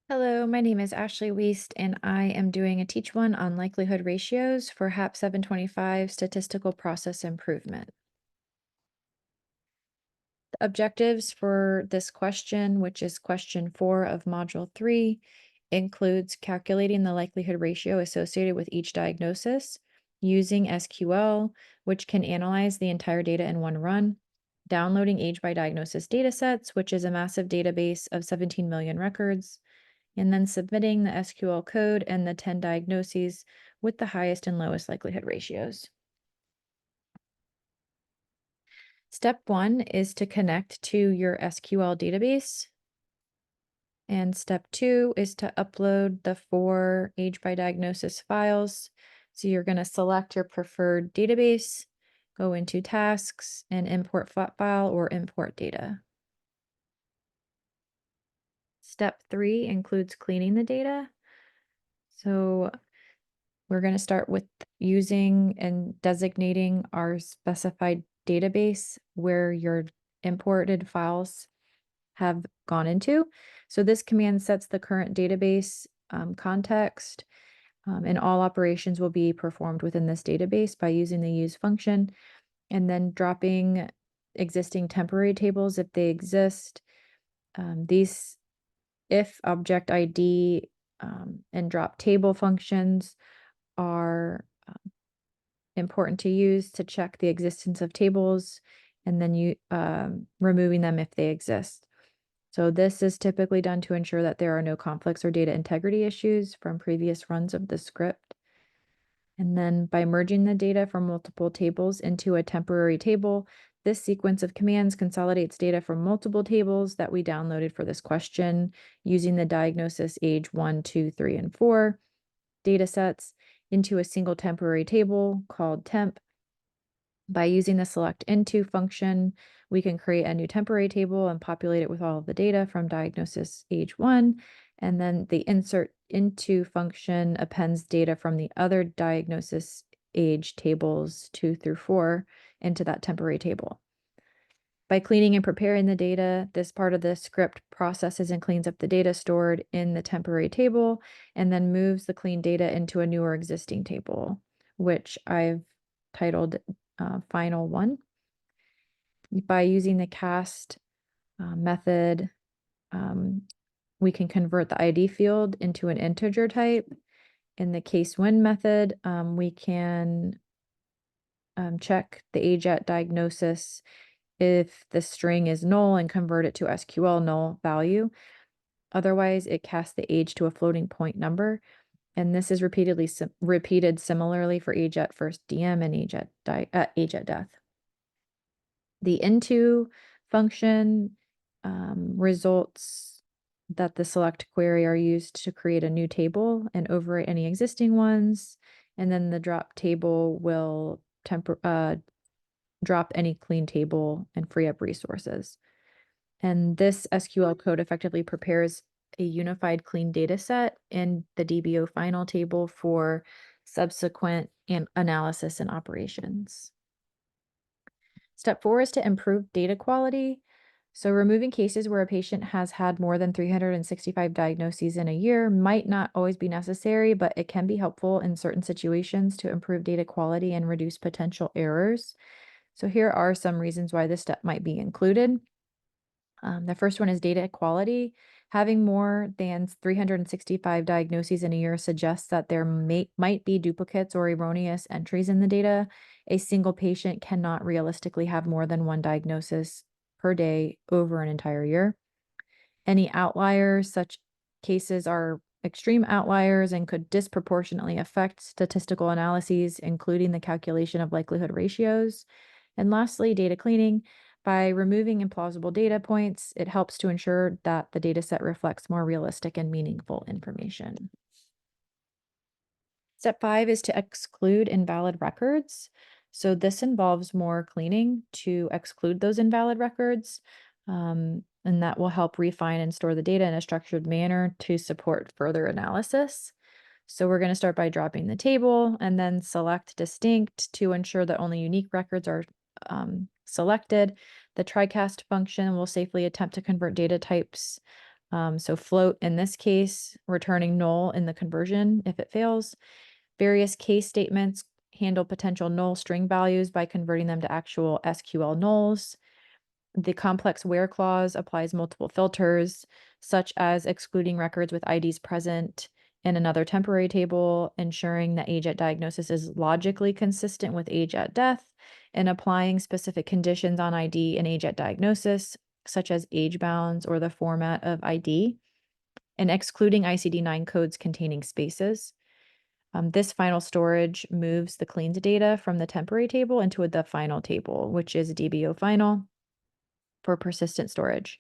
Hello, my name is Ashley Weist, and I am doing a Teach One on likelihood ratios for HAP 725 statistical process improvement. The objectives for this question, which is question 4 of module 3, includes calculating the likelihood ratio associated with each diagnosis using SQL, which can analyze the entire data in one run, downloading age by diagnosis datasets, which is a massive database of 17 million records, and then submitting the SQL code and the 10 diagnoses with the highest and lowest likelihood ratios. Step 1 is to connect to your SQL database. And step 2 is to upload the 4 age by diagnosis files. So you're going to select your preferred database, go into tasks, and import file or import data. Step 3 includes cleaning the data. So we're going to start with using and designating our specified database where your imported files have gone into. So this command sets the current database context, and all operations will be performed within this database by using the use function, and then dropping existing temporary tables if they exist. These if object ID and drop table functions are important to use to check the existence of tables, and then you removing them if they exist. So this is typically done to ensure that there are no conflicts or data integrity issues from previous runs of the script. And then by merging the data from multiple tables into a temporary table, this sequence of commands consolidates data from multiple tables that we downloaded for this question using the diagnosis age 1, 2, 3, and 4 data sets into a single temporary table called temp. By using the select into function, we can create a new temporary table and populate it with all of the data from diagnosis age 1. And then the insert into function appends data from the other diagnosis age tables 2 through 4 into that temporary table. By cleaning and preparing the data, this part of the script processes and cleans up the data stored in the temporary table and then moves the clean data into a newer existing table, which I've titled final one. By using the cast method, we can convert the ID field into an integer type. In the case when method, we can check the age at diagnosis if the string is null and convert it to SQL null value. Otherwise, it casts the age to a floating point number. And this is repeated similarly for age at first DM and age at death. The into function results that the select query are used to create a new table and overwrite any existing ones. And then the drop table will drop any clean table and free up resources. And this SQL code effectively prepares a unified clean data set in the DBO final table for subsequent analysis and operations. Step 4 is to improve data quality. So removing cases where a patient has had more than 365 diagnoses in a year might not always be necessary, but it can be helpful in certain situations to improve data quality and reduce potential errors. So here are some reasons why this step might be included. The first one is data quality. Having more than 365 diagnoses in a year suggests that there might be duplicates or erroneous entries in the data. A single patient cannot realistically have more than one diagnosis per day over an entire year. Any outliers, such cases are extreme outliers and could disproportionately affect statistical analyses, including the calculation of likelihood ratios. And lastly, data cleaning. By removing implausible data points, it helps to ensure that the data set reflects more realistic and meaningful information. Step 5 is to exclude invalid records. So this involves more cleaning to exclude those invalid records, and that will help refine and store the data in a structured manner to support further analysis. So we're going to start by dropping the table and then select distinct to ensure that only unique records are selected. The TriCast function will safely attempt to convert data types So float in this case, returning null in the conversion if it fails. Various case statements handle potential null string values by converting them to actual SQL nulls. The complex where clause applies multiple filters, such as excluding records with IDs present in another temporary table, ensuring that age at diagnosis is logically consistent with age at death, and applying specific conditions on ID and age at diagnosis, such as age bounds or the format of ID, and excluding ICD-9 codes containing spaces. This final storage moves the cleaned data from the temporary table into the final table, which is DBO final for persistent storage.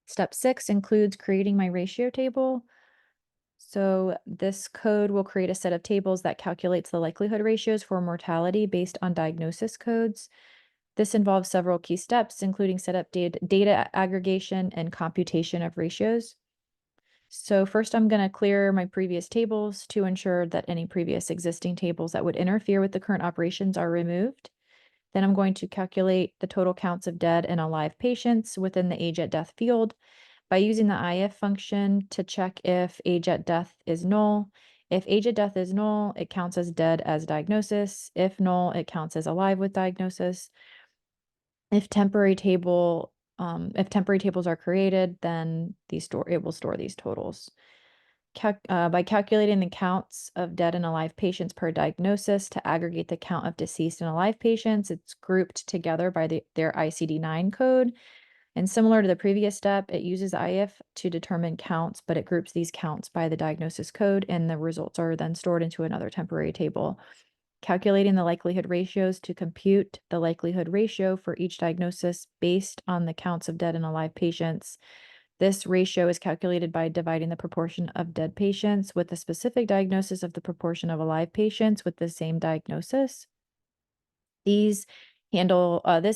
Step 6 includes creating my ratio table. So this code will create a set of tables that calculates the likelihood ratios for mortality based on diagnosis codes. This involves several key steps, including setup data aggregation and computation of ratios. So first I'm going to clear my previous tables to ensure that any previous existing tables that would interfere with the current operations are removed. Then I'm going to calculate the total counts of dead and alive patients within the age at death field by using the if function to check if age at death is null. If age at death is null, it counts as dead as diagnosis. If null, it counts as alive with diagnosis. If temporary tables are created, then it will store these totals. By calculating the counts of dead and alive patients per diagnosis to aggregate the count of deceased and alive patients, it's grouped together by their ICD-9 code. And similar to the previous step, it uses IF to determine counts, but it groups these counts by the diagnosis code, and the results are then stored into another temporary table. Calculating the likelihood ratios to compute the likelihood ratio for each diagnosis based on the counts of dead and alive patients. This ratio is calculated by dividing the proportion of dead patients with the specific diagnosis of the proportion of alive patients with the same diagnosis. This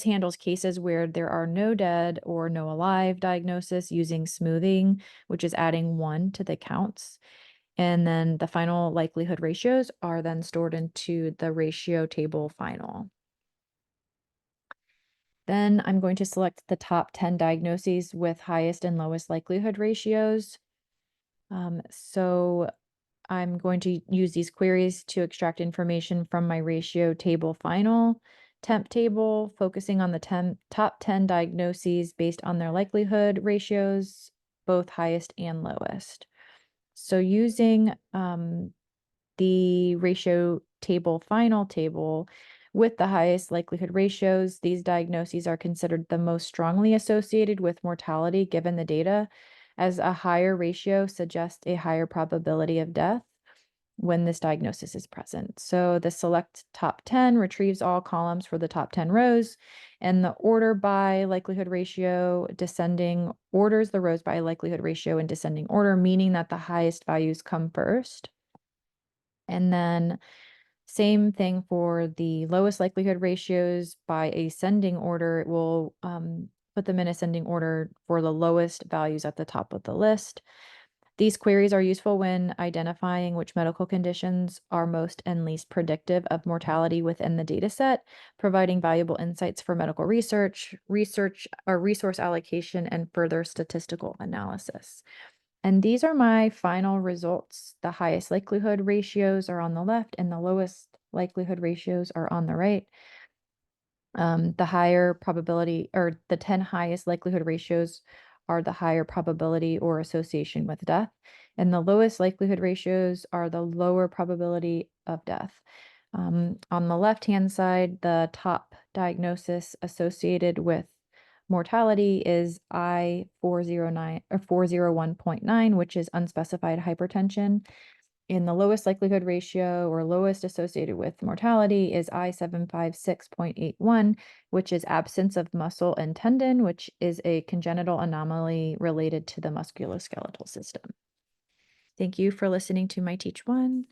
handles cases where there are no dead or no alive diagnosis using smoothing, which is adding 1 to the counts. And then the final likelihood ratios are then stored into the ratio table final. Then I'm going to select the top 10 diagnoses with highest and lowest likelihood ratios. So I'm going to use these queries to extract information from my ratio table final temp table, focusing on the top 10 diagnoses based on their likelihood ratios, both highest and lowest. So using the ratio table final table with the highest likelihood ratios, these diagnoses are considered the most strongly associated with mortality given the data, as a higher ratio suggests a higher probability of death when this diagnosis is present. So the select top 10 retrieves all columns for the top 10 rows, and the order by likelihood ratio descending orders the rows by likelihood ratio in descending order, meaning that the highest values come first. And then same thing for the lowest likelihood ratios by ascending order. It will put them in ascending order for the lowest values at the top of the list. These queries are useful when identifying which medical conditions are most and least predictive of mortality within the dataset, providing valuable insights for medical research or resource allocation, and further statistical analysis. And these are my final results. The highest likelihood ratios are on the left and the lowest likelihood ratios are on the right. The higher probability, or the 10 highest likelihood ratios are the higher probability or association with death, and the lowest likelihood ratios are the lower probability of death. On the left-hand side, the top diagnosis associated with mortality is I409 or 401.9, which is unspecified hypertension. In the lowest likelihood ratio or lowest associated with mortality is I756.81, which is absence of muscle and tendon, which is a congenital anomaly related to the musculoskeletal system. Thank you for listening to my Teach One.